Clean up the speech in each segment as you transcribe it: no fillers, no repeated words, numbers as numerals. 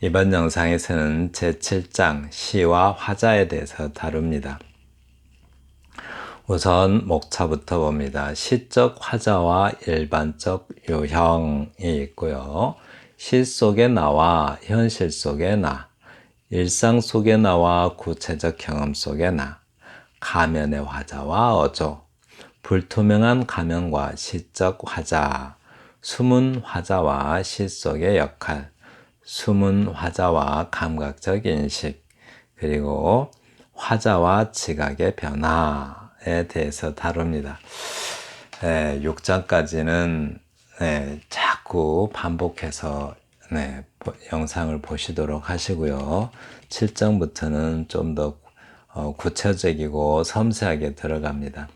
이번 영상에서는 제7장 시와 화자에 대해서 다룹니다. 우선 목차부터 봅니다. 시적 화자와 일반적 유형이 있고요. 시 속의 나와 현실 속의 나, 일상 속의 나와 구체적 경험 속의 나, 가면의 화자와 어조, 불투명한 가면과 시적 화자, 숨은 화자와 시 속의 역할, 숨은 화자와 감각적 인식, 그리고 화자와 지각의 변화에 대해서 다룹니다. 6장까지는 자꾸 반복해서 영상을 보시도록 하시고요. 7장부터는 좀 더 구체적이고 섬세하게 들어갑니다.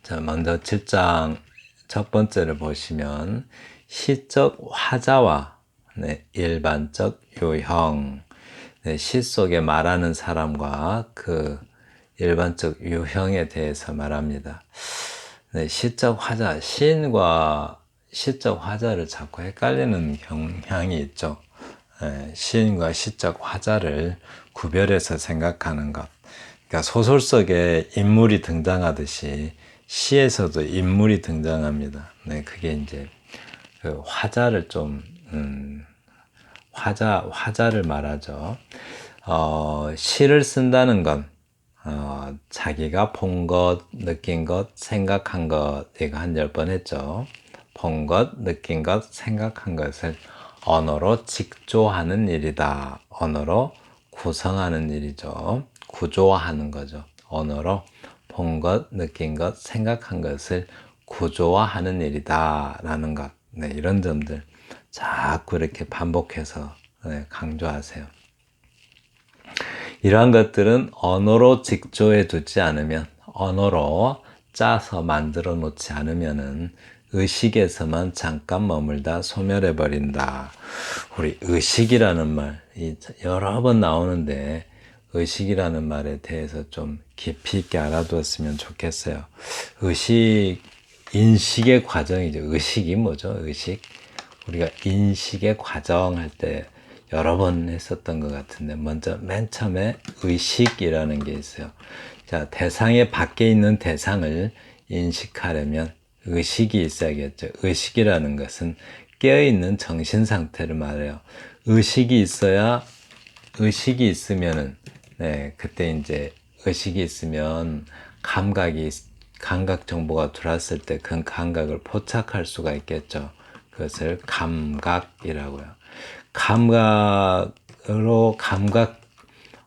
자, 먼저 7장 첫 번째를 보시면 시적 화자와 일반적 유형, 시 속에 말하는 사람과 그 일반적 유형에 대해서 말합니다. 시적 화자, 시인과 시적 화자를 자꾸 헷갈리는 경향이 있죠. 시인과 시적 화자를 구별해서 생각하는 것. 그러니까 소설 속에 인물이 등장하듯이 시에서도 인물이 등장합니다. 그게 이제 그 화자를 좀 화자를 말하죠. 시를 쓴다는 건 자기가 본 것, 느낀 것, 생각한 것, 이거 한 10번 했죠. 본 것, 느낀 것, 생각한 것을 언어로 직조하는 일이다. 언어로 구성하는 일이죠. 구조화하는 거죠. 언어로 본 것, 느낀 것, 생각한 것을 구조화하는 일이다. 라는 것. 이런 점들 자꾸 이렇게 반복해서 강조하세요. 이러한 것들은 언어로 직조해 두지 않으면, 언어로 짜서 만들어 놓지 않으면은 의식에서만 잠깐 머물다 소멸해 버린다. 우리 의식이라는 말 여러 번 나오는데 의식이라는 말에 대해서 좀 깊이 있게 알아두었으면 좋겠어요. 의식, 인식의 과정이죠. 의식이 뭐죠? 의식. 우리가 인식의 과정 할 때 여러 번 했었던 것 같은데, 먼저 맨 처음에 의식이라는 게 있어요. 자, 대상의 밖에 있는 대상을 인식하려면 의식이 있어야겠죠. 의식이라는 것은 깨어있는 정신 상태를 말해요. 의식이 있으면은, 그때 이제 의식이 있으면 감각 정보가 들어왔을 때 그 감각을 포착할 수가 있겠죠. 그것을 감각이라고요.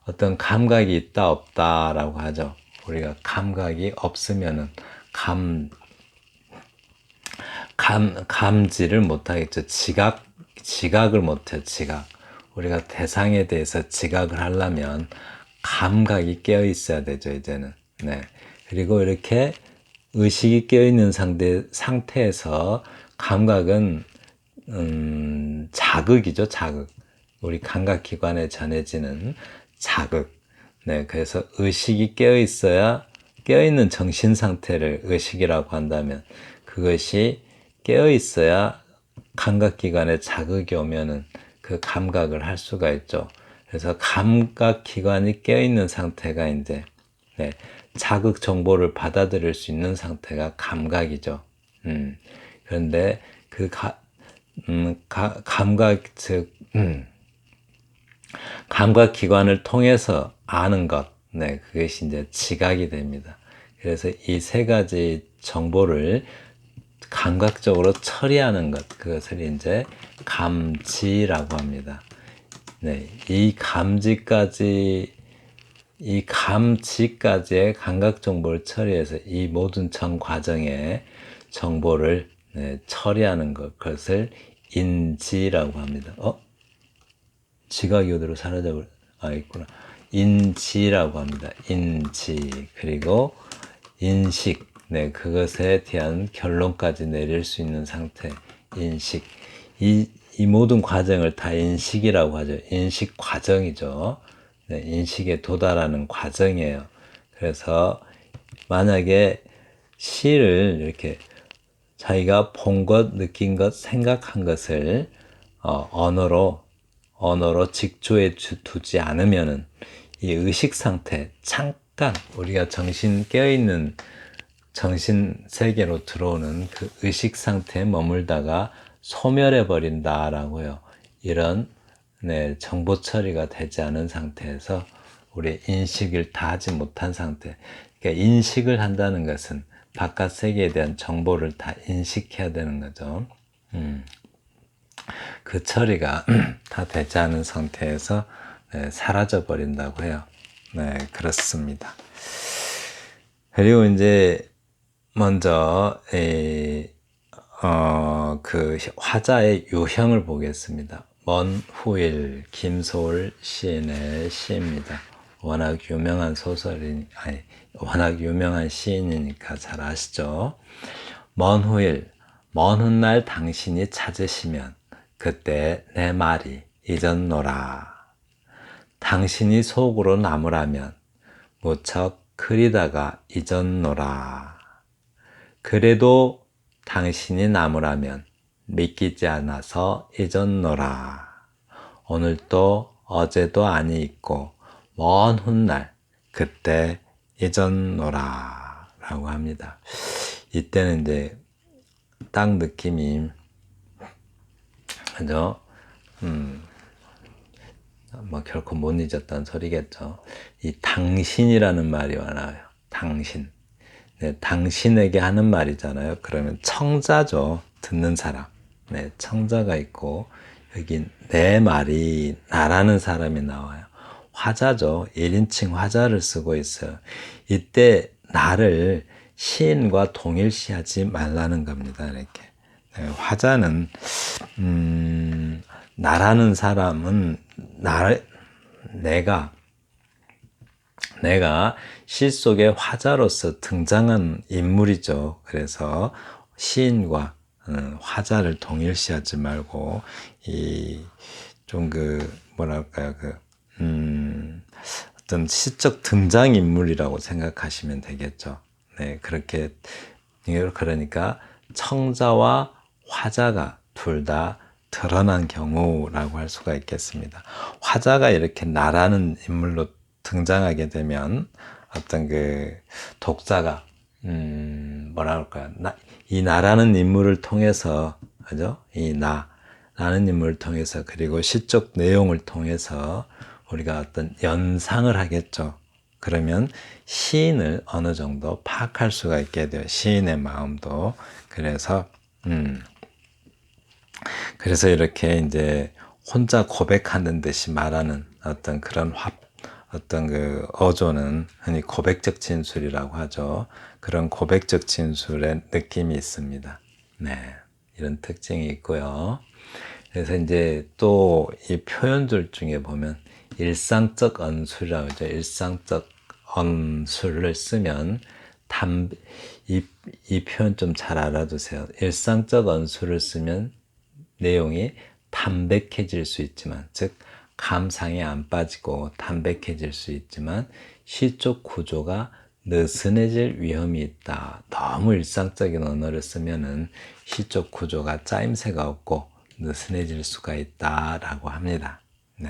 어떤 감각이 있다, 없다라고 하죠. 우리가 감각이 없으면은 감지를 못하겠죠. 지각을 못해요, 지각. 우리가 대상에 대해서 지각을 하려면 감각이 깨어 있어야 되죠, 이제는. 그리고 이렇게 의식이 깨어 있는 상태에서 감각은 자극이죠, 자극. 우리 감각기관에 전해지는 자극. 그래서 의식이 깨어있는 정신 상태를 의식이라고 한다면, 그것이 깨어있어야 감각기관에 자극이 오면은 그 감각을 할 수가 있죠. 그래서 감각기관이 깨어있는 상태가 이제, 자극 정보를 받아들일 수 있는 상태가 감각이죠. 그런데 그 감각 기관을 통해서 아는 것, 그것이 이제 지각이 됩니다. 그래서 이 세 가지 정보를 감각적으로 처리하는 것, 그것을 이제 감지라고 합니다. 이 감지까지의 감각 정보를 처리해서 이 모든 전 과정의 정보를 처리하는 것, 그것을 인지라고 합니다. 지각이 어디로 있구나. 인지라고 합니다. 인지. 그리고 인식. 그것에 대한 결론까지 내릴 수 있는 상태. 인식. 이 모든 과정을 다 인식이라고 하죠. 인식 과정이죠. 인식에 도달하는 과정이에요. 그래서 만약에 시를 이렇게 자기가 본 것, 느낀 것, 생각한 것을 언어로 직조해 두지 않으면은 이 의식 상태, 잠깐 우리가 정신 깨어있는 정신 세계로 들어오는 그 의식 상태에 머물다가 소멸해 버린다라고요. 이런 정보 처리가 되지 않은 상태에서 우리 인식을 다 하지 못한 상태. 그러니까 인식을 한다는 것은 바깥 세계에 대한 정보를 다 인식해야 되는 거죠. 그 처리가 다 되지 않은 상태에서 사라져 버린다고 해요. 네, 그렇습니다. 그리고 이제 먼저 그 화자의 유형을 보겠습니다. 먼 후일 김소월 시인의 시입니다. 워낙 유명한 워낙 유명한 시인이니까 잘 아시죠? 먼 후일, 먼 훗날 당신이 찾으시면 그때 내 말이 잊었노라. 당신이 속으로 남으라면 무척 그리다가 잊었노라. 그래도 당신이 남으라면 믿기지 않아서 잊었노라. 오늘도 어제도 아니 있고 먼 훗날 그때 잊었노라 라고 합니다. 이때는 이제 딱 느낌이 그죠? 뭐 결코 못 잊었다는 소리겠죠. 이 당신이라는 말이 나와요. 당신. 네, 당신에게 하는 말이잖아요. 그러면 청자죠. 듣는 사람. 네, 청자가 있고 여기 내 말이 나라는 사람이 나와요. 화자죠. 1인칭 화자를 쓰고 있어요. 이때 나를 시인과 동일시하지 말라는 겁니다. 이렇게. 네, 화자는 나라는 사람은 내가 시 속의 화자로서 등장한 인물이죠. 그래서 시인과 화자를 동일시하지 말고 뭐랄까요, 어떤 시적 등장 인물이라고 생각하시면 되겠죠. 네, 그러니까 청자와 화자가 둘 다 드러난 경우라고 할 수가 있겠습니다. 화자가 이렇게 나라는 인물로 등장하게 되면 어떤 그 독자가 뭐랄까요, 이 나라는 인물을 통해서, 그죠? 이 나라는 인물을 통해서 그리고 시적 내용을 통해서 우리가 어떤 연상을 하겠죠. 그러면 시인을 어느 정도 파악할 수가 있게 돼요. 시인의 마음도. 그래서 이렇게 이제 혼자 고백하는 듯이 말하는 어떤 그런 어떤 그 어조는 흔히 고백적 진술이라고 하죠. 그런 고백적 진술의 느낌이 있습니다. 네. 이런 특징이 있고요. 그래서 이제 또 이 표현들 중에 보면 일상적 언술이라고 하죠. 일상적 언술을 쓰면 이 표현 좀 잘 알아두세요. 일상적 언술을 쓰면 내용이 담백해질 수 있지만, 즉 감상에 안 빠지고 담백해질 수 있지만 시적 구조가 느슨해질 위험이 있다. 너무 일상적인 언어를 쓰면은 시적 구조가 짜임새가 없고 느슨해질 수가 있다라고 합니다. 네.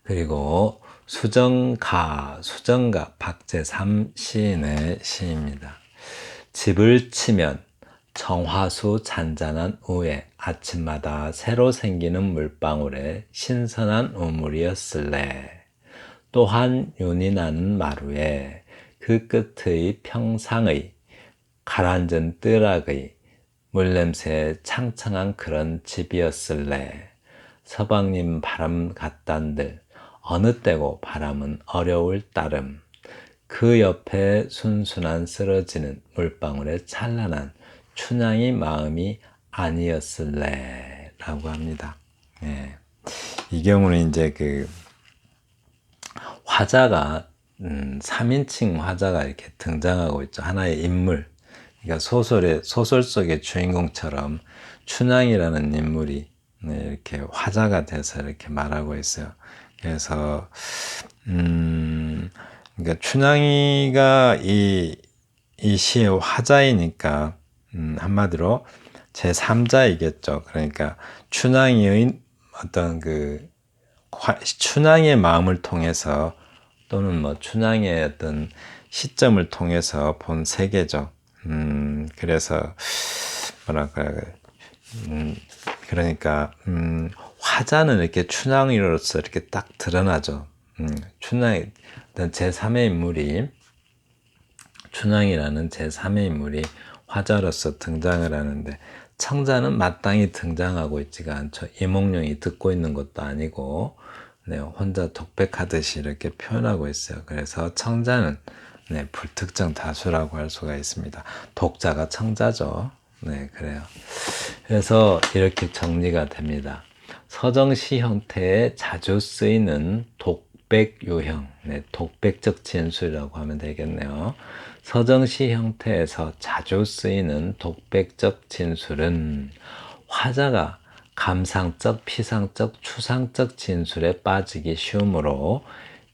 그리고 수정가 박재삼 시인의 시입니다. 집을 치면 정화수 잔잔한 우에 아침마다 새로 생기는 물방울에 신선한 우물이었을래. 또한 윤이 나는 마루에 그 끝의 평상의 가라앉은 뜰악의 물냄새에 창창한 그런 집이었을래. 서방님 바람 같단들 어느 때고 바람은 어려울 따름. 그 옆에 순순한 쓰러지는 물방울의 찬란한 춘향이 마음이 아니었을래 라고 합니다. 네. 이 경우는 이제 그 화자가 3인칭 화자가 이렇게 등장하고 있죠. 하나의 인물. 그러니까 소설 속의 주인공처럼 춘향이라는 인물이 이렇게 화자가 돼서 이렇게 말하고 있어요. 그래서 그러니까 춘향이가 이 시의 화자이니까 한마디로 제3자이겠죠. 그러니까 춘향의 어떤 춘향의 마음을 통해서 또는 뭐 춘향의 어떤 시점을 통해서 본 세계죠. 그래서 뭐랄까 그러니까 화자는 이렇게 춘향이로서 이렇게 딱 드러나죠. 춘향 어떤 제3의 인물이 춘향이라는 제3의 인물이 화자로서 등장을 하는데 청자는 마땅히 등장하고 있지가 않죠. 이몽룡이 듣고 있는 것도 아니고 네, 혼자 독백하듯이 이렇게 표현하고 있어요. 그래서 청자는 네, 불특정 다수라고 할 수가 있습니다. 독자가 청자죠. 네, 그래요. 그래서 이렇게 정리가 됩니다. 서정시 형태에 자주 쓰이는 독백 유형, 네, 독백적 진술이라고 하면 되겠네요. 서정시 형태에서 자주 쓰이는 독백적 진술은 화자가 감상적, 피상적, 추상적 진술에 빠지기 쉬우므로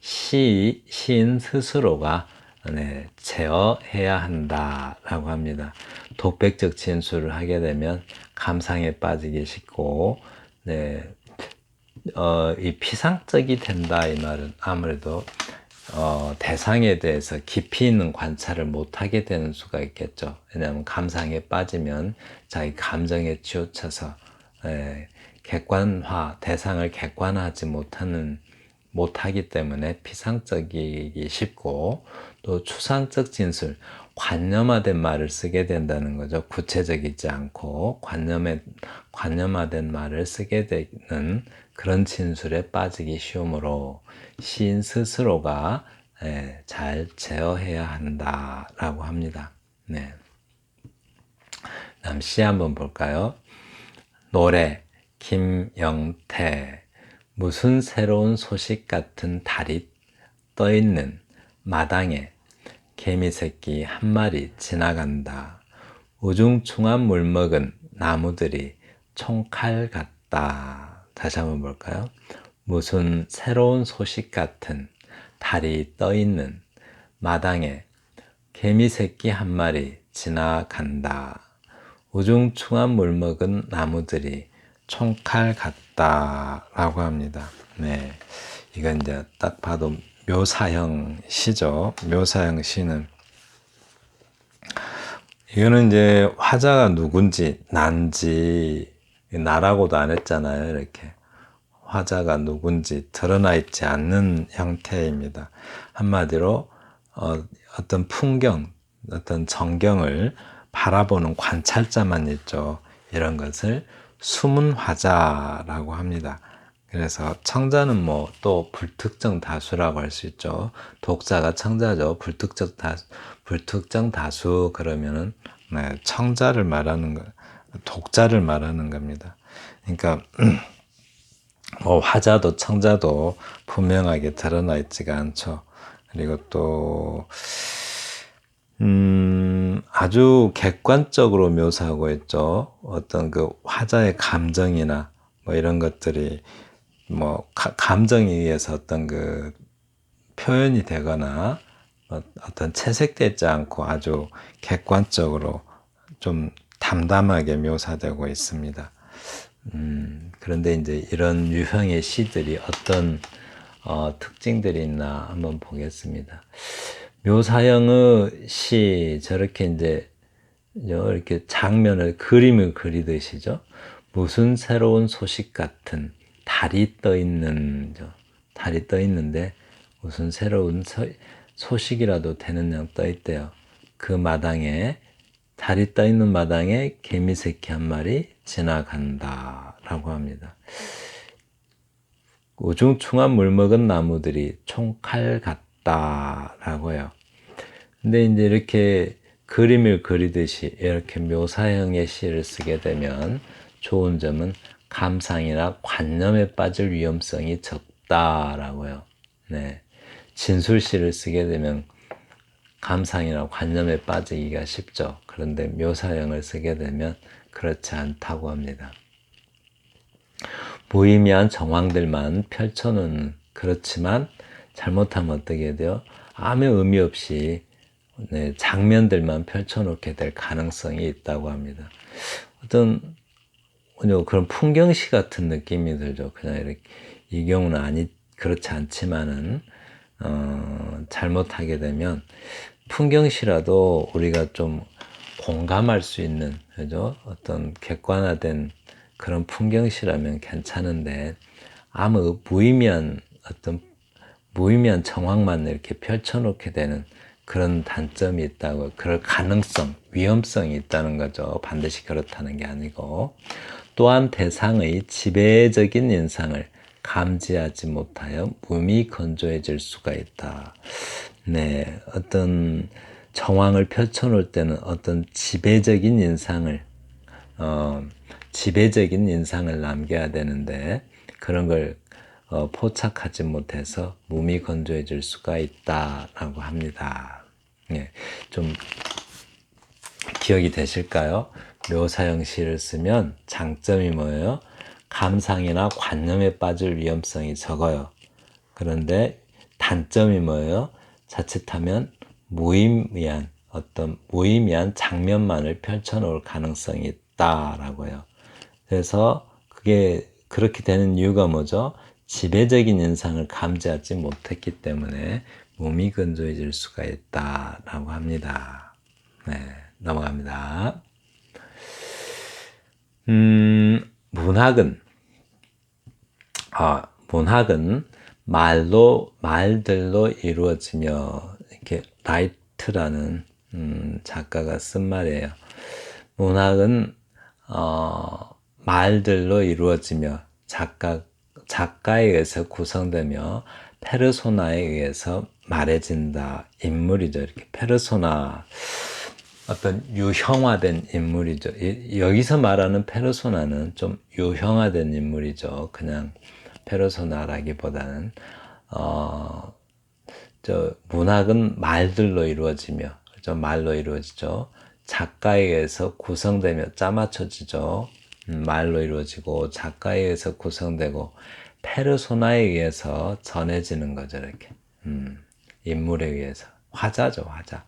시인 스스로가 네, 제어해야 한다라고 합니다. 독백적 진술을 하게 되면 감상에 빠지기 쉽고, 네, 이 피상적이 된다 이 말은 아무래도 대상에 대해서 깊이 있는 관찰을 못하게 되는 수가 있겠죠. 왜냐하면 감상에 빠지면 자기 감정에 치우쳐서 객관화, 대상을 객관화하지 못하기 때문에 피상적이기 쉽고 또 추상적 진술, 관념화된 말을 쓰게 된다는 거죠. 구체적이지 않고 관념화된 말을 쓰게 되는 그런 진술에 빠지기 쉬우므로 시인 스스로가 잘 제어해야 한다라고 합니다. 네. 다음 시 한번 볼까요? 노래 김영태 무슨 새로운 소식 같은 달이 떠있는 마당에 개미새끼 한 마리 지나간다. 우중충한 물 먹은 나무들이 총칼 같다. 다시 한번 볼까요? 무슨 새로운 소식 같은 달이 떠있는 마당에 개미새끼 한 마리 지나간다. 우중충한 물 먹은 나무들이 총칼 같다라고 합니다. 네, 이건 이제 딱 봐도 묘사형 시죠. 묘사형 시는 이거는 이제 화자가 누군지 난지 나라고도 안 했잖아요. 이렇게 화자가 누군지 드러나 있지 않는 형태입니다. 한마디로 어떤 풍경, 어떤 전경을 바라보는 관찰자만 있죠. 이런 것을 숨은 화자라고 합니다. 그래서 청자는 뭐 또 불특정 다수라고 할 수 있죠. 독자가 청자죠. 불특정 다수 그러면은 네, 청자를 말하는 거, 독자를 말하는 겁니다. 그러니까 뭐 화자도 청자도 분명하게 드러나 있지가 않죠. 그리고 또 아주 객관적으로 묘사하고 있죠. 어떤 그 화자의 감정이나 뭐 이런 것들이 뭐 감정에 의해서 어떤 그 표현이 되거나 어떤 채색되지 않고 아주 객관적으로 좀 담담하게 묘사되고 있습니다. 그런데 이제 이런 유형의 시들이 어떤 특징들이 있나 한번 보겠습니다. 묘사형의 시 저렇게 이제 이렇게 장면을 그림을 그리듯이죠. 무슨 새로운 소식 같은 달이 떠 있는 달이 떠 있는데 무슨 새로운 소식이라도 되는 양 떠 있대요. 그 마당에 달이 떠 있는 마당에 개미새끼 한 마리 지나간다라고 합니다. 우중충한 물 먹은 나무들이 총칼 같다라고 해요. 근데 이제 이렇게 그림을 그리듯이 이렇게 묘사형의 시를 쓰게 되면 좋은 점은 감상이나 관념에 빠질 위험성이 적다라고요. 네. 진술시를 쓰게 되면 감상이나 관념에 빠지기가 쉽죠. 그런데 묘사형을 쓰게 되면 그렇지 않다고 합니다. 무의미한 정황들만 펼쳐놓는 그렇지만 잘못하면 어떻게 돼요? 아무 의미 없이 장면들만 펼쳐놓게 될 가능성이 있다고 합니다. 어떤 그런 풍경시 같은 느낌이 들죠. 그냥 이렇게 이 경우는 그렇지 않지만은 잘못하게 되면 풍경시라도 우리가 좀 공감할 수 있는, 그죠? 어떤 객관화된 그런 풍경시라면 괜찮은데 아무 무의미한 정황만 이렇게 펼쳐놓게 되는 그런 단점이 있다고, 그럴 위험성이 있다는 거죠. 반드시 그렇다는 게 아니고. 또한 대상의 지배적인 인상을 감지하지 못하여 무미건조해질 수가 있다. 네, 어떤 정황을 펼쳐놓을 때는 어떤 지배적인 인상을 남겨야 되는데 그런 걸 포착하지 못해서 무미건조해질 수가 있다라고 합니다. 네, 좀 기억이 되실까요? 묘사형시를 쓰면 장점이 뭐예요? 감상이나 관념에 빠질 위험성이 적어요. 그런데 단점이 뭐예요? 자칫하면 무의미한 장면만을 펼쳐놓을 가능성이 있다라고요. 그래서 그게 그렇게 되는 이유가 뭐죠? 지배적인 인상을 감지하지 못했기 때문에 몸이 건조해질 수가 있다라고 합니다. 네, 넘어갑니다. 문학은 말들로 이루어지며, 이렇게 라이트라는 작가가 쓴 말이에요. 문학은 말들로 이루어지며 작가에 의해서 구성되며 페르소나에 의해서 말해진다. 인물이죠. 이렇게 페르소나, 어떤 유형화된 인물이죠. 여기서 말하는 페르소나는 좀 유형화된 인물이죠. 그냥 페르소나라기보다는 문학은 말들로 이루어지며, 그죠? 말로 이루어지죠. 작가에 의해서 구성되며 짜맞춰지죠. 말로 이루어지고 작가에 의해서 구성되고 페르소나에 의해서 전해지는 거죠. 이렇게 인물에 의해서. 화자죠, 화자.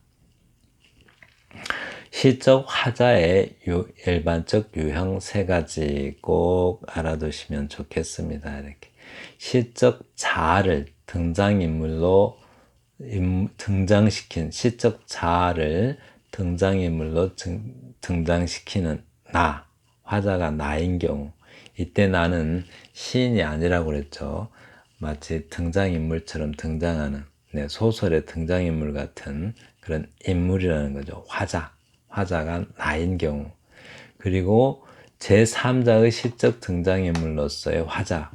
시적 화자의 일반적 유형 세 가지 꼭 알아두시면 좋겠습니다. 이렇게 시적 자아를 시적 자아를 등장인물로 등장시키는 화자가 나인 경우, 이때 나는 시인이 아니라고 그랬죠. 마치 등장인물처럼 등장하는, 소설의 등장인물 같은 그런 인물이라는 거죠. 화자가 나인 경우. 그리고 제3자의 시적 등장인물로서의 화자,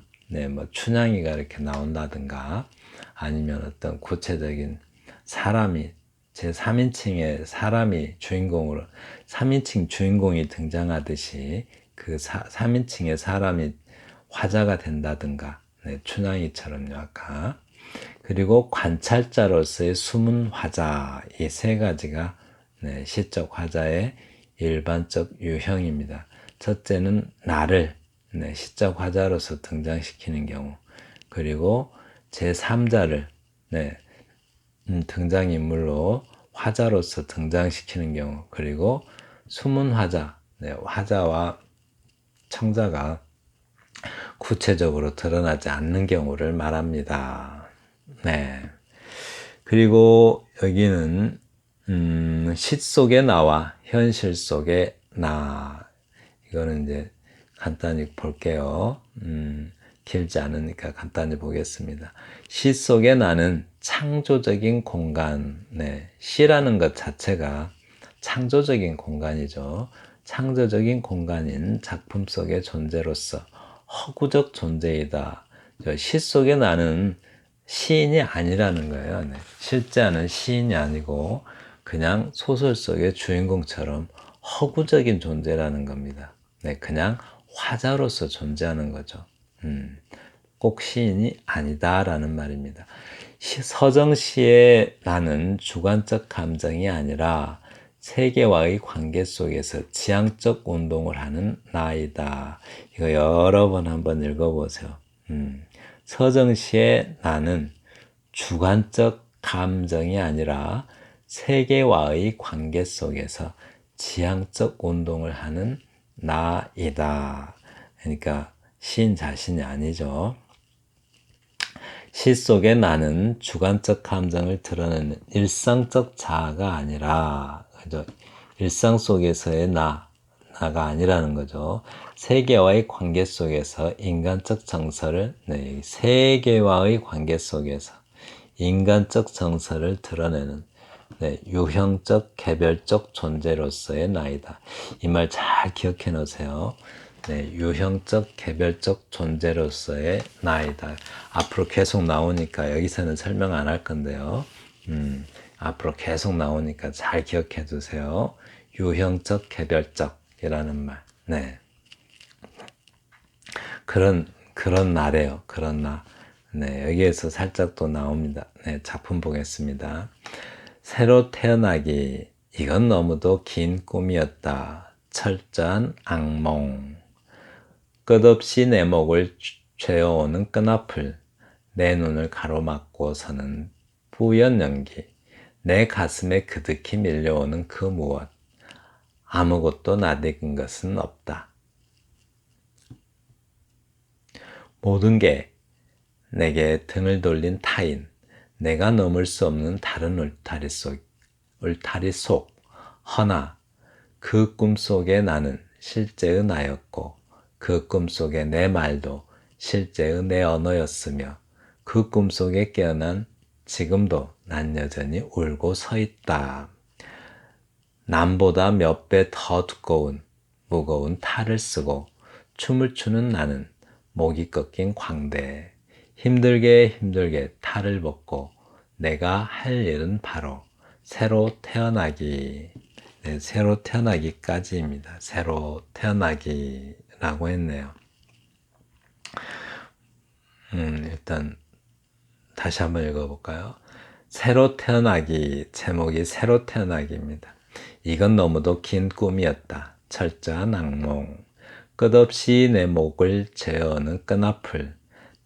춘향이가 이렇게 나온다든가, 아니면 어떤 구체적인 사람이, 제3인칭의 사람이 주인공으로, 3인칭 주인공이 등장하듯이 그 3인칭의 사람이 화자가 된다든가, 춘향이처럼요, 아까. 그리고 관찰자로서의 숨은 화자, 이 세 가지가 시적 화자의 일반적 유형입니다. 첫째는 나를 시적 화자로서 등장시키는 경우, 그리고 제3자를 등장인물로 화자로서 등장시키는 경우, 그리고 숨은 화자, 화자와 청자가 구체적으로 드러나지 않는 경우를 말합니다. 네. 그리고 여기는 시 속의 나와 현실 속의 나, 이거는 이제 간단히 볼게요. 길지 않으니까 간단히 보겠습니다. 시 속의 나는 창조적인 공간, 시라는 것 자체가 창조적인 공간이죠. 창조적인 공간인 작품 속의 존재로서 허구적 존재이다. 시 속의 나는 시인이 아니라는 거예요. 실제하는 시인이 아니고 그냥 소설 속의 주인공처럼 허구적인 존재라는 겁니다. 그냥 화자로서 존재하는 거죠. 꼭 시인이 아니다라는 말입니다. 서정시의 나는 주관적 감정이 아니라 세계와의 관계 속에서 지향적 운동을 하는 나이다. 이거 여러 번 한번 읽어보세요. 서정시의 나는 주관적 감정이 아니라 세계와의 관계 속에서 지향적 운동을 하는 나이다. 그러니까 시인 자신이 아니죠. 시 속의 나는 주관적 감정을 드러내는 일상적 자아가 아니라, 그죠? 일상 속에서의 나가 아니라는 거죠. 세계와의 관계 속에서 인간적 정서를, 네, 세계와의 관계 속에서 인간적 정서를 드러내는, 네, 유형적 개별적 존재로서의 나이다. 이 말 잘 기억해 놓으세요. 네, 유형적 개별적 존재로서의 나이다. 앞으로 계속 나오니까 여기서는 설명 안 할 건데요. 앞으로 계속 나오니까 잘 기억해 두세요. 유형적 개별적이라는 말. 네. 그런 나래요. 그런 나. 네, 여기에서 살짝 또 나옵니다. 네, 작품 보겠습니다. 새로 태어나기. 이건 너무도 긴 꿈이었다. 철저한 악몽. 끝없이 내 목을 죄어오는 끈앞을, 내 눈을 가로막고 서는 뿌연 연기, 내 가슴에 그득히 밀려오는 그 무엇, 아무것도 낯익은 것은 없다. 모든 게 내게 등을 돌린 타인, 내가 넘을 수 없는 다른 울타리 속, 허나 그 꿈속의 나는 실제의 나였고, 그 꿈속의 내 말도 실제의 내 언어였으며, 그 꿈속에 깨어난 지금도 난 여전히 울고 서 있다. 남보다 몇 배 더 무거운 탈을 쓰고 춤을 추는 나는 목이 꺾인 광대. 힘들게 탈을 벗고 내가 할 일은 바로 새로 태어나기. 네, 새로 태어나기까지입니다. 새로 태어나기라고 했네요. 일단 다시 한번 읽어볼까요? 새로 태어나기, 제목이 새로 태어나기입니다. 이건 너무도 긴 꿈이었다. 철저한 악몽. 끝없이 내 목을 죄어오는 끈앞을,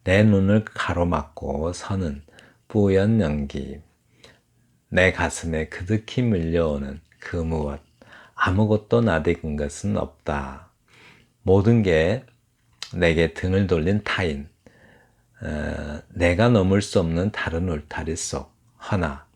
내 눈을 가로막고 서는 뿌연 연기, 내 가슴에 그득히 밀려오는 그 무엇, 아무것도 낯익은 것은 없다. 모든 게 내게 등을 돌린 타인, 내가 넘을 수 없는 다른 울타리 속 하나.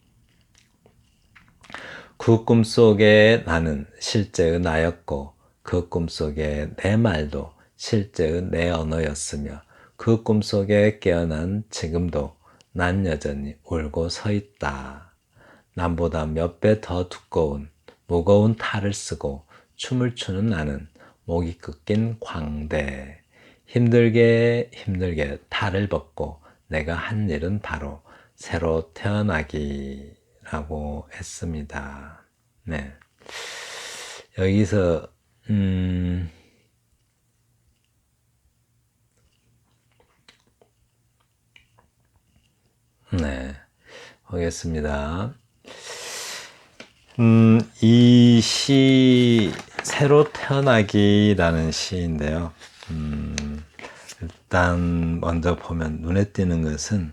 그 꿈속에 나는 실제의 나였고, 그 꿈속에 내 말도 실제의 내 언어였으며, 그 꿈속에 깨어난 지금도 난 여전히 울고 서 있다. 남보다 몇 배 더 무거운 탈을 쓰고 춤을 추는 나는 목이 꺾인 광대. 힘들게 탈을 벗고 내가 한 일은 바로 새로 태어나기라고 했습니다. 네. 여기서 네, 보겠습니다. 이 시 새로 태어나기라는 시인데요. 일단 먼저 보면 눈에 띄는 것은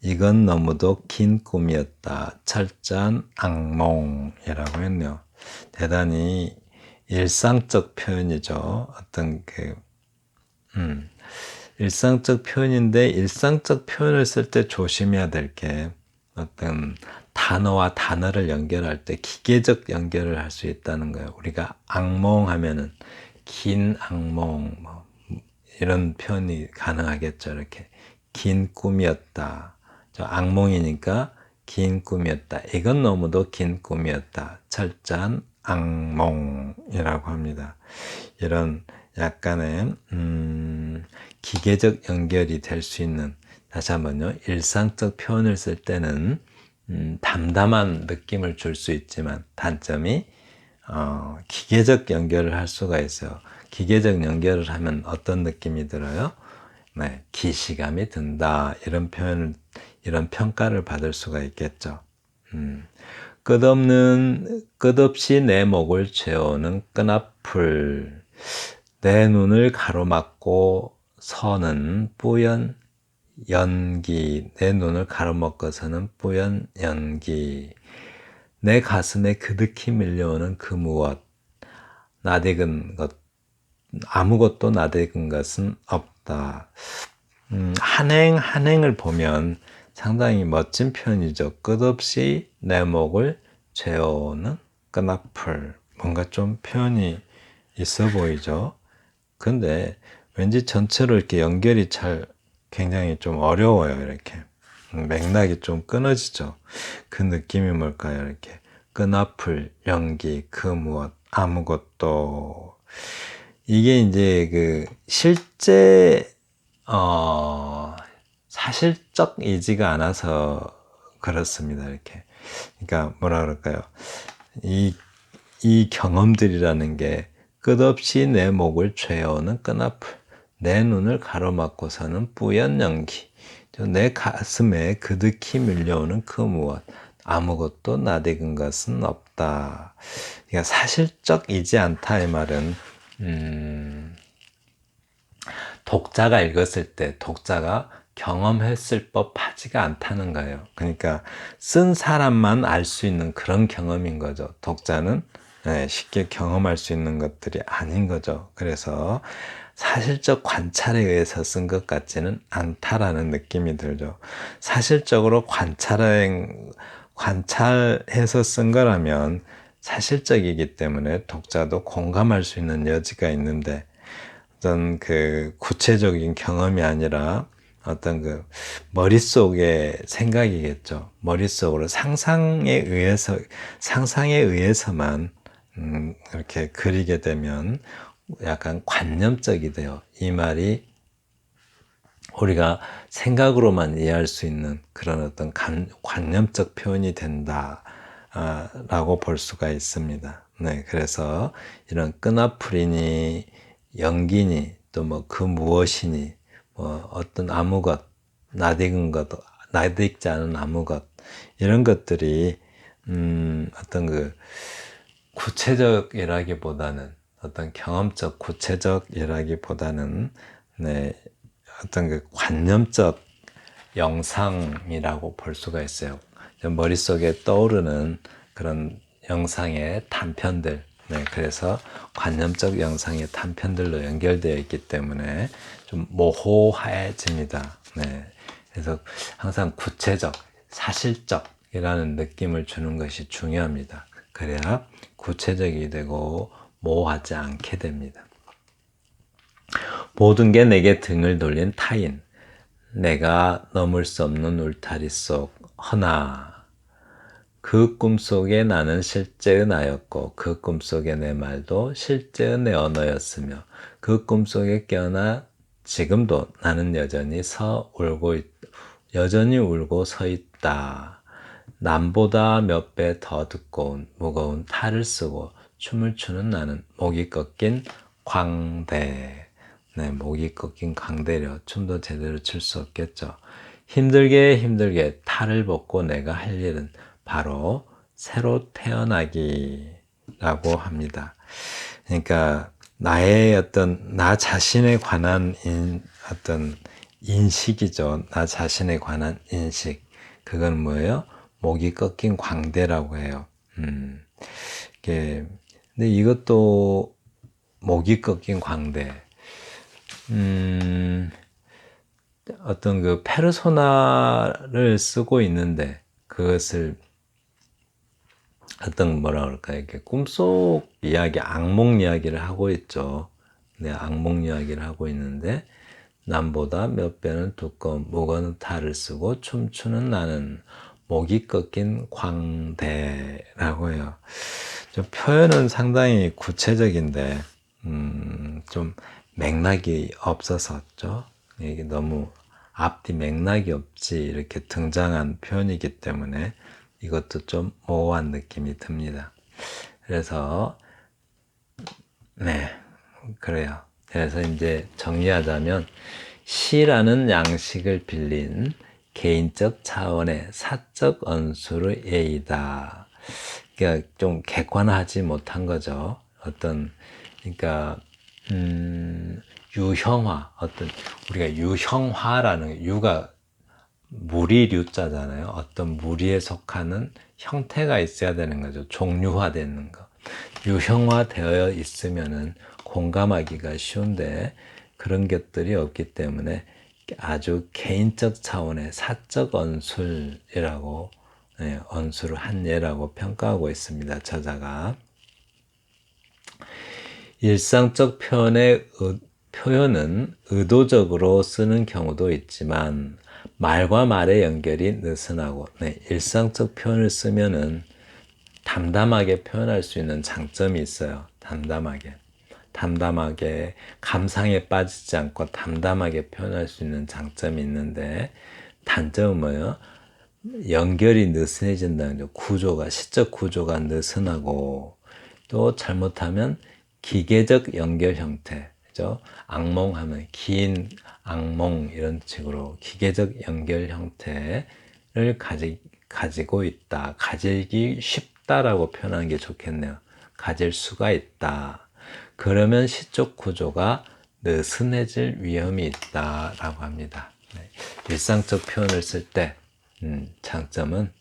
이건 너무도 긴 꿈이었다. 철저한 악몽이라고 했네요. 대단히 일상적 표현이죠. 어떤 일상적 표현인데 일상적 표현을 쓸 때 조심해야 될 게 어떤 단어와 단어를 연결할 때 기계적 연결을 할 수 있다는 거예요. 우리가 악몽 하면은 긴 악몽 뭐 이런 표현이 가능하겠죠. 이렇게 긴 꿈이었다. 저 악몽이니까 긴 꿈이었다. 이건 너무도 긴 꿈이었다. 철저한 악몽이라고 합니다. 이런 약간의 기계적 연결이 될 수 있는, 다시 한번요, 일상적 표현을 쓸 때는 담담한 느낌을 줄 수 있지만 단점이 기계적 연결을 할 수가 있어요. 기계적 연결을 하면 어떤 느낌이 들어요? 네, 기시감이 든다. 이런 평가를 받을 수가 있겠죠. 끝없이 내 목을 죄어오는 끈앞을, 내 눈을 가로막고 서는 뿌연 연기, 내 눈을 가로막고서는 뿌연 연기, 내 가슴에 그득히 밀려오는 그 무엇, 낯익은 것, 아무것도 나대근 것은 없다. 한행을 보면 상당히 멋진 표현이죠. 끝없이 내 목을 죄어오는 끈앞을. 뭔가 좀 표현이 있어 보이죠. 근데 왠지 전체로 이렇게 연결이 굉장히 좀 어려워요. 이렇게 맥락이 좀 끊어지죠. 그 느낌이 뭘까요? 이렇게 끈앞을 연기 그 무엇 아무것도. 이게 이제 그 실제 사실적이지가 않아서 그렇습니다. 이렇게. 그러니까 뭐라 그럴까요? 이 경험들이라는 게 끝없이 내 목을 죄어오는 끈앞을, 내 눈을 가로막고서는 뿌연 연기, 내 가슴에 그득히 밀려오는 그 무엇, 아무것도 나대근 것은 없다. 그러니까 사실적이지 않다 이 말은 독자가 읽었을 때 독자가 경험했을 법하지가 않다는 거예요. 그러니까 쓴 사람만 알 수 있는 그런 경험인 거죠. 독자는 쉽게 경험할 수 있는 것들이 아닌 거죠. 그래서 사실적 관찰에 의해서 쓴 것 같지는 않다라는 느낌이 들죠. 사실적으로 관찰해서 쓴 거라면 사실적이기 때문에 독자도 공감할 수 있는 여지가 있는데, 어떤 그 구체적인 경험이 아니라 어떤 그 머릿속의 생각이겠죠. 머릿속으로 상상에 의해서만 이렇게 그리게 되면 약간 관념적이 돼요. 이 말이 우리가 생각으로만 이해할 수 있는 그런 어떤 관념적 표현이 된다 라고 볼 수가 있습니다. 네, 그래서 이런 끈앞풀이니 연기니 또 뭐 그 무엇이니 뭐 어떤 아무것, 나딕지 않은 아무것, 이런 것들이 어떤 그 구체적이라기보다는, 어떤 경험적 구체적이라기보다는 네, 어떤 그 관념적 영상이라고 볼 수가 있어요. 머릿속에 떠오르는 그런 영상의 단편들, 네, 그래서 관념적 영상의 단편들로 연결되어 있기 때문에 좀 모호해집니다. 네, 그래서 항상 구체적, 사실적이라는 느낌을 주는 것이 중요합니다. 그래야 구체적이 되고 모호하지 않게 됩니다. 모든 게 내게 등을 돌린 타인, 내가 넘을 수 없는 울타리 속 허나, 그 꿈속에 나는 실제의 나였고 그 꿈속의 내 말도 실제의 내 언어였으며 그 꿈속에 깨어나 지금도 나는 여전히 울고 서 있다. 남보다 몇 배 더 두꺼운 무거운 탈을 쓰고 춤을 추는 나는 목이 꺾인 광대. 네, 목이 꺾인 광대려 춤도 제대로 출 수 없겠죠. 힘들게 탈을 벗고 내가 할 일은 바로 새로 태어나기라고 합니다. 그러니까 나 자신에 관한 어떤 인식이죠. 나 자신에 관한 인식. 그건 뭐예요? 목이 꺾인 광대라고 해요. 근데 이것도 목이 꺾인 광대. 어떤 그 페르소나를 쓰고 있는데 그것을 어떤 뭐라 그럴까, 이렇게 꿈속 이야기, 악몽 이야기를 하고 있죠. 네, 악몽 이야기를 하고 있는데 남보다 몇 배는 두꺼운 무거운 탈을 쓰고 춤추는 나는 목이 꺾인 광대라고 해요. 좀 표현은 상당히 구체적인데 좀 맥락이 없어서죠. 이게 너무 앞뒤 맥락이 없이 이렇게 등장한 표현이기 때문에 이것도 좀 모호한 느낌이 듭니다. 그래서 네, 그래요. 그래서 이제 정리하자면 시라는 양식을 빌린 개인적 차원의 사적 언수의 예의다. 그러니까 좀 객관화하지 못한 거죠. 그러니까 유형화, 우리가 유형화라는, 유가 무리류자잖아요. 어떤 무리에 속하는 형태가 있어야 되는 거죠. 종류화되는 거. 유형화되어 있으면은 공감하기가 쉬운데 그런 것들이 없기 때문에 아주 개인적 차원의 사적 언술이라고 언술을 한 예라고 평가하고 있습니다. 저자가. 일상적 표현은 의도적으로 쓰는 경우도 있지만 말과 말의 연결이 느슨하고 일상적 표현을 쓰면은 담담하게 표현할 수 있는 장점이 있어요. 담담하게 감상에 빠지지 않고 담담하게 표현할 수 있는 장점이 있는데 단점은 뭐예요? 연결이 느슨해진다는 거죠. 시적 구조가 느슨하고 또 잘못하면 기계적 연결 형태, 그죠? 악몽하면 긴 악몽 이런 식으로 기계적 연결 형태를 가지고 있다. 가지기 쉽다라고 표현하는 게 좋겠네요. 가질 수가 있다. 그러면 시적 구조가 느슨해질 위험이 있다라고 합니다. 일상적 표현을 쓸 때 장점은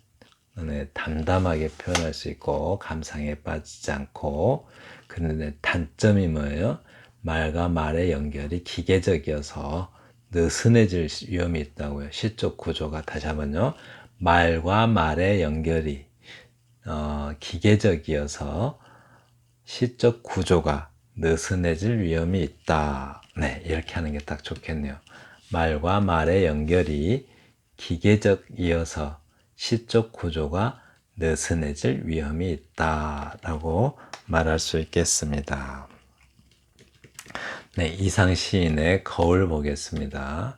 담담하게 표현할 수 있고 감상에 빠지지 않고, 그런데 단점이 뭐예요? 말과 말의 연결이 기계적이어서 느슨해질 위험이 있다고요. 시적 구조가. 다시 한번요. 말과 말의 연결이 기계적이어서 시적 구조가 느슨해질 위험이 있다. 네, 이렇게 하는 게 딱 좋겠네요. 말과 말의 연결이 기계적이어서 시적 구조가 느슨해질 위험이 있다라고 말할 수 있겠습니다. 네, 이상 시인의 거울 보겠습니다.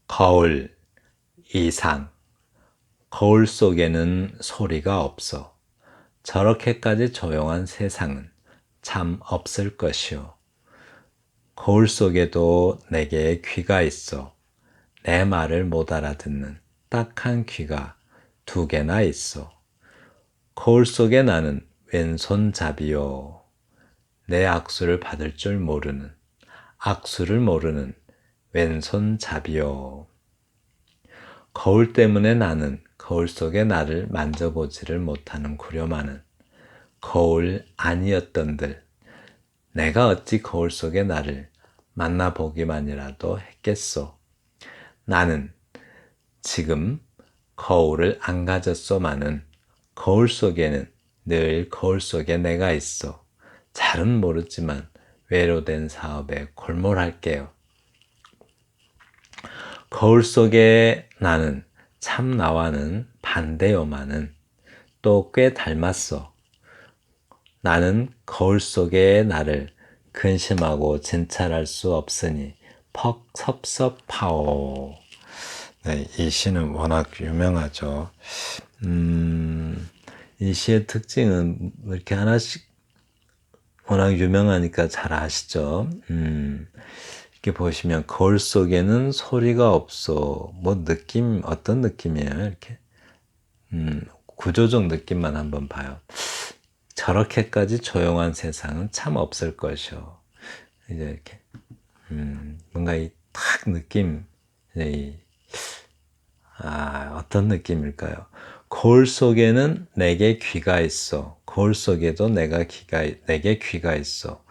거울, 이상. 거울 속에는 소리가 없어. 저렇게까지 조용한 세상은 참 없을 것이오. 거울 속에도 내게 귀가 있어. 내 말을 못 알아듣는 딱한 귀가 2개나 있어. 거울 속에 나는 왼손잡이요. 내 악수를 받을 줄 모르는, 악수를 모르는 왼손잡이요. 거울 때문에 나는 거울 속의 나를 만져보지를 못하는 구려마는 거울 아니었던들, 내가 어찌 거울 속의 나를 만나보기만이라도 했겠소. 나는 지금 거울을 안 가졌소마는 거울 속에는 늘 거울 속에 내가 있어. 잘은 모르지만 외로된 사업에 골몰할게요. 거울 속에 나는 참 나와는 반대요마는 또 꽤 닮았어. 나는 거울 속의 나를 근심하고 진찰할 수 없으니 퍽 섭섭하오. 네, 이 시는 워낙 유명하죠. 이 시의 특징은 이렇게 하나씩 워낙 유명하니까 잘 아시죠? 이렇게 보시면 거울 속에는 소리가 없어. 뭐 어떤 느낌이에요? 이렇게 구조적 느낌만 한번 봐요. 저렇게까지 조용한 세상은 참 없을 것이요. 이제 이렇게 뭔가 이 탁 느낌, 어떤 느낌일까요? 거울 속에는 내게 귀가 있어. 거울 속에도 내게 귀가 있어.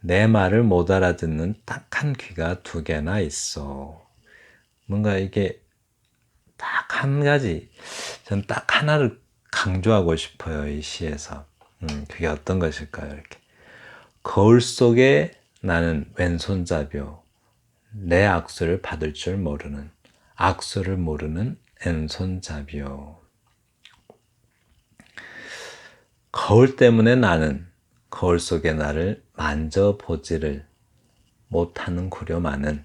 내 말을 못 알아듣는 딱한 귀가 2개나 있어. 뭔가 이게 딱 한 가지, 전 딱 하나를 강조하고 싶어요, 이 시에서. 그게 어떤 것일까요? 이렇게. 거울 속에 나는 왼손잡이요. 내 악수를 받을 줄 모르는, 악수를 모르는 왼손잡이요. 거울 때문에 나는 거울 속의 나를 만져보지를 못하는 구려마는,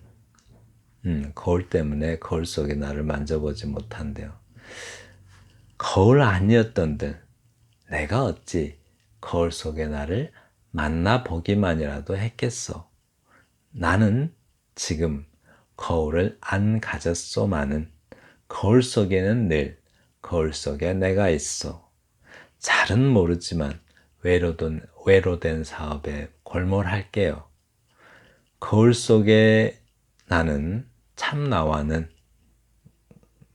거울 때문에 거울 속의 나를 만져보지 못한대요. 거울 아니었던들, 내가 어찌 거울 속의 나를 만나보기만이라도 했겠어. 나는 지금 거울을 안 가졌소마는 거울 속에는 늘 거울 속에 내가 있어. 잘은 모르지만 외로된 사업에 골몰할게요. 거울 속에 나는 참 나와는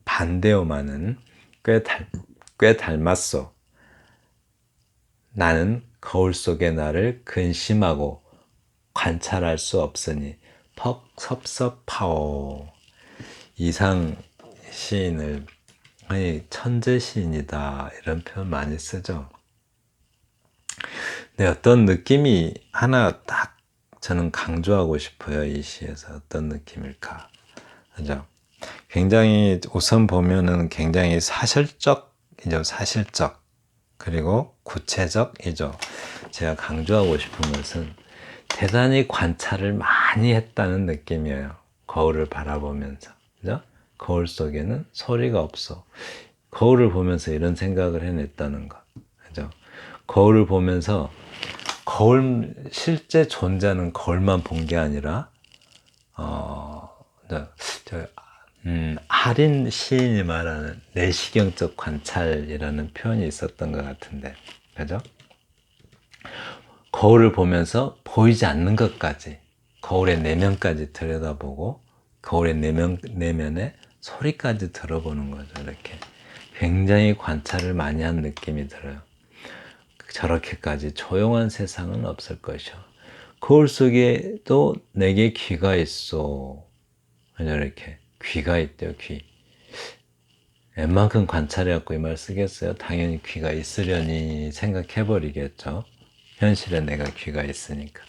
반대요마는 꽤 닮았어. 나는 거울 속의 나를 근심하고 관찰할 수 없으니 퍽 섭섭하오. 이상 시인을 아니 천재 시인이다 이런 표현 많이 쓰죠. 네, 어떤 느낌이 하나 딱 저는 강조하고 싶어요. 이 시에서 어떤 느낌일까? 그죠? 굉장히 우선 보면은 굉장히 사실적이죠. 사실적. 그리고 구체적이죠. 제가 강조하고 싶은 것은 대단히 관찰을 많이 했다는 느낌이에요. 거울을 바라보면서. 그죠? 거울 속에는 소리가 없어. 거울을 보면서 이런 생각을 해냈다는 것. 그죠? 거울을 보면서 실제 존재하는 거울만 본 게 아니라, 어, 저, 저, 하린 시인이 말하는 내시경적 관찰이라는 표현이 있었던 것 같은데, 그죠? 거울을 보면서 보이지 않는 것까지, 거울의 내면까지 들여다보고, 거울의 내면에 소리까지 들어보는 거죠, 이렇게. 굉장히 관찰을 많이 한 느낌이 들어요. 저렇게까지 조용한 세상은 없을 것이요. 거울 속에도 내게 귀가 있어. 이렇게. 귀가 있대요, 귀. 웬만큼 관찰해갖고 이 말 쓰겠어요? 당연히 귀가 있으려니 생각해버리겠죠. 현실에 내가 귀가 있으니까.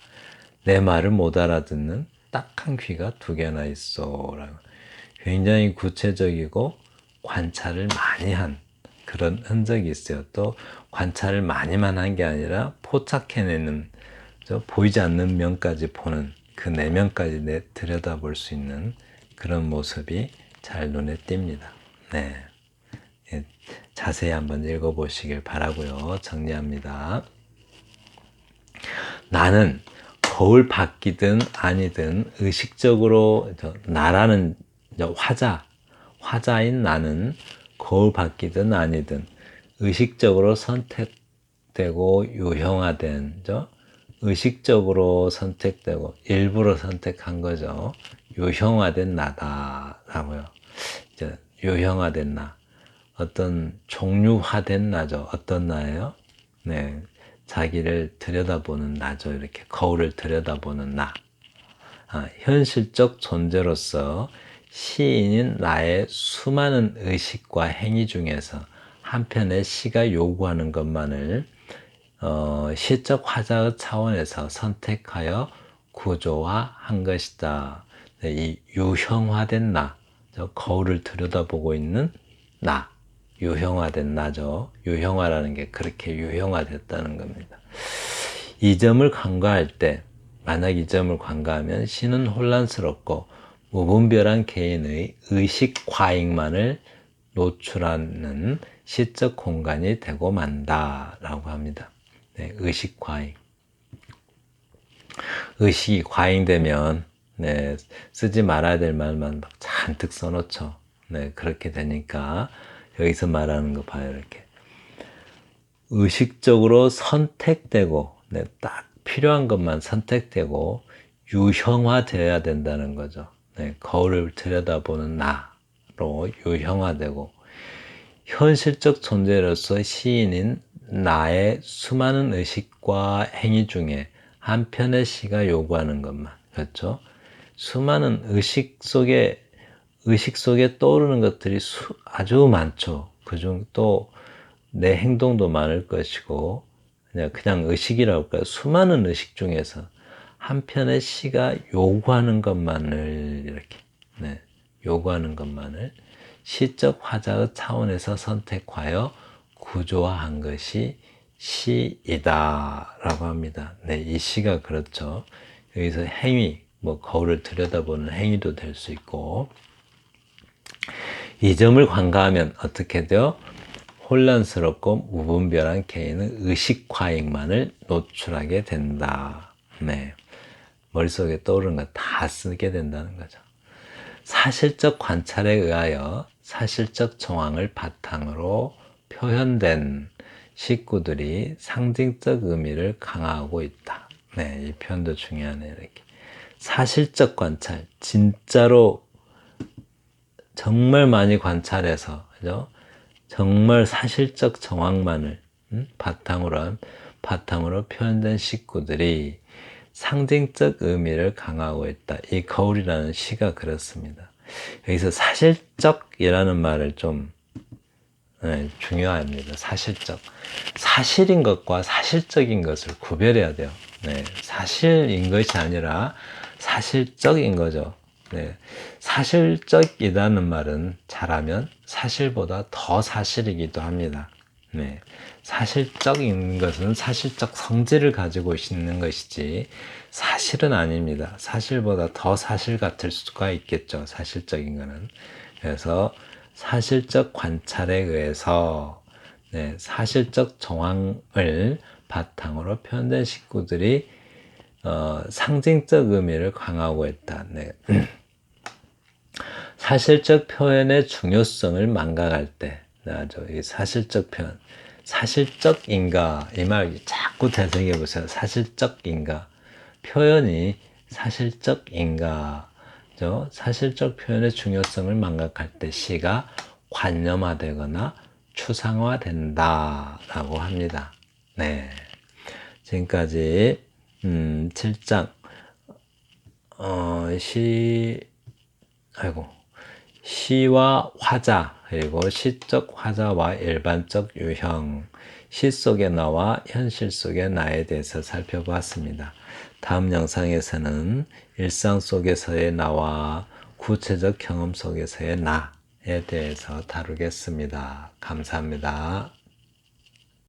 내 말을 못 알아듣는 딱한 귀가 2개나 있어. 라고. 굉장히 구체적이고 관찰을 많이 한 그런 흔적이 있어요. 또 관찰을 많이만 한 게 아니라 포착해내는, 보이지 않는 면까지 보는 그 내면까지 들여다볼 수 있는 그런 모습이 잘 눈에 띕니다. 네. 예, 자세히 한번 읽어보시길 바라고요. 정리합니다. 나는 거울 밖이든 아니든 의식적으로 나라는 화자인 나는 거울 밖이든 아니든 의식적으로 선택되고 유형화된 의식적으로 선택되고 일부러 선택한 거죠. 유형화된 나다라고요. 유형화된 나, 어떤 종류화된 나죠. 어떤 나예요? 네, 자기를 들여다보는 나죠. 이렇게 거울을 들여다보는 나. 현실적 존재로서 시인인 나의 수많은 의식과 행위 중에서 한편의 시가 요구하는 것만을 시적 화자의 차원에서 선택하여 구조화한 것이다. 네, 이 유형화된 나, 거울을 들여다보고 있는 나, 유형화된 나죠. 유형화라는 게 그렇게 유형화됐다는 겁니다. 이 점을 간과할 때, 만약 이 점을 간과하면 시는 혼란스럽고 무분별한 개인의 의식 과잉만을 노출하는 시적 공간이 되고 만다라고 합니다. 네, 의식 과잉. 의식이 과잉되면 네, 쓰지 말아야 될 말만 막 잔뜩 써놓죠. 네, 그렇게 되니까 여기서 말하는 거 봐요, 이렇게. 의식적으로 선택되고, 네, 딱 필요한 것만 선택되고 유형화되어야 된다는 거죠. 네, 거울을 들여다보는 나로 유형화되고 현실적 존재로서 시인인 나의 수많은 의식과 행위 중에 한 편의 시가 요구하는 것만, 그렇죠? 수많은 의식 속에 떠오르는 것들이 아주 많죠. 그중 또 내 행동도 많을 것이고, 그냥 의식이라고 할까요? 수많은 의식 중에서 한 편의 시가 요구하는 것만을 이렇게, 네, 요구하는 것만을 시적 화자의 차원에서 선택하여 구조화한 것이 시이다라고 합니다. 네, 이 시가 그렇죠. 여기서 행위, 거울을 들여다보는 행위도 될 수 있고, 이 점을 간과하면 어떻게 돼요? 혼란스럽고 무분별한 개인의 의식 과잉만을 노출하게 된다. 네, 머릿속에 떠오르는 거 다 쓰게 된다는 거죠. 사실적 관찰에 의하여 사실적 정황을 바탕으로 표현된 식구들이 상징적 의미를 강화하고 있다. 네, 이 표현도 중요하네요. 이렇게 사실적 관찰, 진짜로 정말 많이 관찰해서, 그죠? 정말 사실적 정황만을 바탕으로 한 바탕으로 표현된 식구들이 상징적 의미를 강화하고 있다. 이 거울이라는 시가 그렇습니다. 여기서 사실적이라는 말을 좀 중요합니다. 사실적. 사실인 것과 사실적인 것을 구별해야 돼요. 사실인 것이 아니라 사실적인 거죠. 사실적이라는 말은 잘하면 사실보다 더 사실이기도 합니다. 사실적인 것은 사실적 성질을 가지고 있는 것이지 사실은 아닙니다. 사실보다 더 사실 같을 수가 있겠죠. 사실적인 거는. 그래서 사실적 관찰에 의해서 사실적 정황을 바탕으로 표현된 식구들이 상징적 의미를 강화하고 있다. 사실적 표현의 중요성을 망각할 때, 이 사실적 표현, 사실적인가 이 말 자꾸 되새겨 보세요. 사실적인가 표현이 사실적인가 사실적 표현의 중요성을 망각할 때 시가 관념화되거나 추상화된다라고 합니다. 지금까지 7장 시와 화자 그리고 시적 화자와 일반적 유형 시 속의 나와 현실 속의 나에 대해서 살펴보았습니다. 다음 영상에서는 일상 속에서의 나와 구체적 경험 속에서의 나에 대해서 다루겠습니다. 감사합니다.